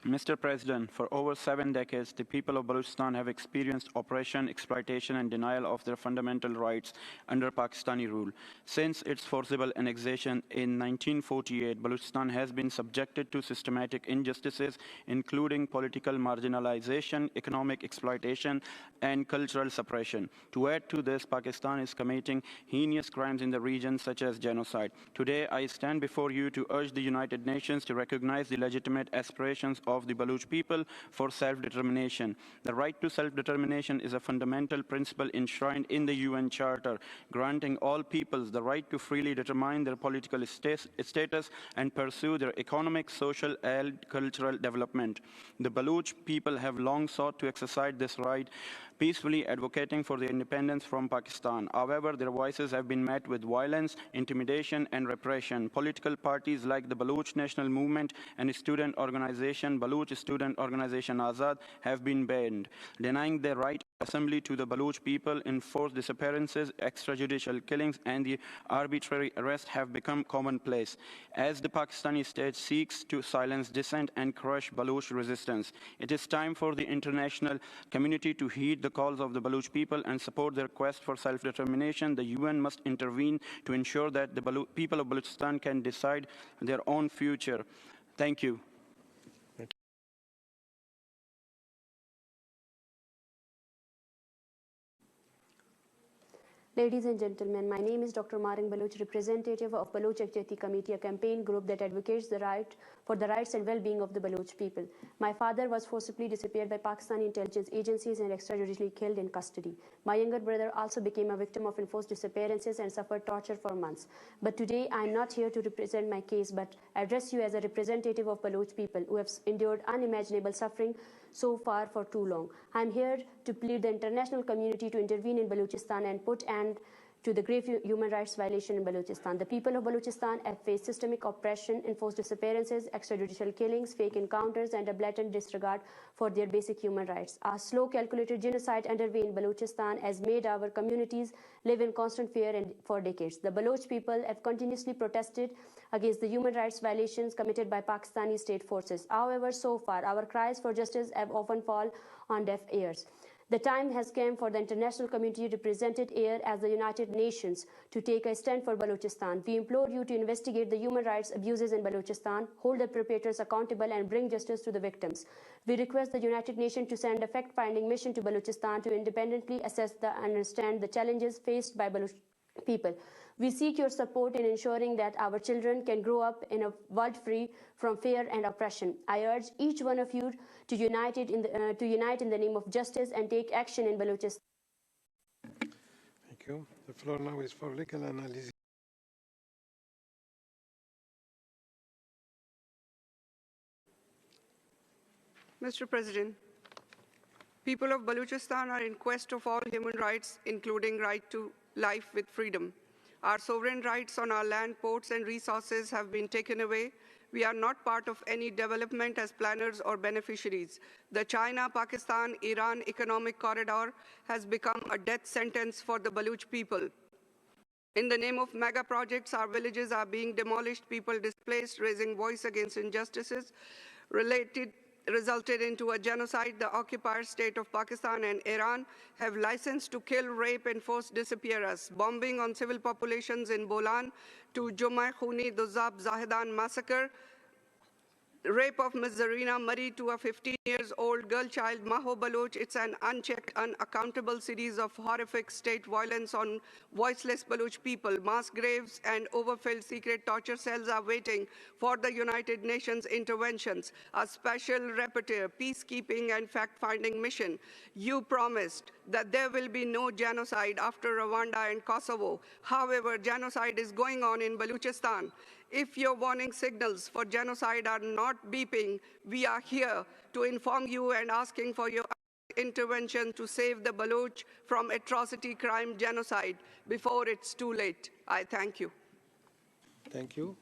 Mr. President, for over 7 decades, the people of Baloochistan have experienced oppression, exploitation, and denial of their fundamental rights under Pakistani rule. Since its forcible annexation in 1948, Baloochistan has been subjected to systematic injustices, including political marginalization, economic exploitation, and cultural suppression. To add to this, Pakistan is committing heinous crimes in the region, such as genocide. Today, I stand before you to urge the United Nations to recognize the legitimate aspirations of the Baloch people for self-determination. The right to self-determination is a fundamental principle enshrined in the UN Charter, granting all peoples the right to freely determine their political status and pursue their economic, social, and cultural development. The Baloch people have long sought to exercise this right, peacefully advocating for their independence from Pakistan. However, their voices have been met with violence, intimidation, and repression. Political parties like the Baloch National Movement and student organization Baloch Student Organization Azad have been banned, denying their right of assembly to the Baloch people. Enforced disappearances, extrajudicial killings, and the arbitrary arrest have become commonplace as the Pakistani state seeks to silence dissent and crush Baloch resistance. It is time for the international community to heed the calls of the Baloch people and support their quest for self-determination. The UN must intervene to ensure that the people of Balochistan can decide their own future. Thank you. Ladies and gentlemen, my name is Dr. Maring Baloch, representative of Baloch Ekjati Committee, a campaign group that advocates for the rights and well-being of the Baloch people. My father was forcibly disappeared by Pakistani intelligence agencies and extrajudicially killed in custody. My younger brother also became a victim of enforced disappearances and suffered torture for months. But today, I am not here to represent my case, but address you as a representative of Baloch people who have endured unimaginable suffering so far for too long. I am here to plead the international community to intervene in Balochistan and put end to the grave human rights violation in Balochistan. The people of Balochistan have faced systemic oppression, enforced disappearances, extrajudicial killings, fake encounters, and a blatant disregard for their basic human rights. A slow, calculated genocide underway in Balochistan has made our communities live in constant fear for decades. The Baloch people have continuously protested against the human rights violations committed by Pakistani state forces. However, so far, our cries for justice have often fallen on deaf ears. The time has come for the international community represented here as the United Nations to take a stand for Balochistan. We implore you to investigate the human rights abuses in Balochistan, hold the perpetrators accountable, and bring justice to the victims. We request the United Nations to send a fact-finding mission to Balochistan to independently assess and understand the challenges faced by Baloch people. We seek your support in ensuring that our children can grow up in a world free from fear and oppression. I urge each one of you to unite in the name of justice and take action in Balochistan. Thank you. The floor now is for legal analysis. Mr. President, people of Balochistan are in quest of all human rights, including right to life with freedom. Our sovereign rights on our land, ports, and resources have been taken away. We are not part of any development as planners or beneficiaries. The China-Pakistan-Iran economic corridor has become a death sentence for the Baloch people. In the name of mega projects, our villages are being demolished, people displaced, raising voice against injustices resulted into a genocide. The occupier state of Pakistan and Iran have license to kill, rape, and force disappear us. Bombing on civil populations in Bolan to Jumai Khuni Duzab Zahedan massacre, rape of Ms. Zarina Murray to a 15-year-old girl child, Maho Baloch. It's an unchecked, unaccountable series of horrific state violence on voiceless Baloch people. Mass graves and overfilled secret torture cells are waiting for the United Nations interventions. A special rapporteur, peacekeeping and fact-finding mission. You promised that there will be no genocide after Rwanda and Kosovo. However, genocide is going on in Balochistan. If your warning signals for genocide are not beeping, we are here to inform you and asking for your intervention to save the Baloch from atrocity, crime, genocide before it's too late. I thank you. Thank you.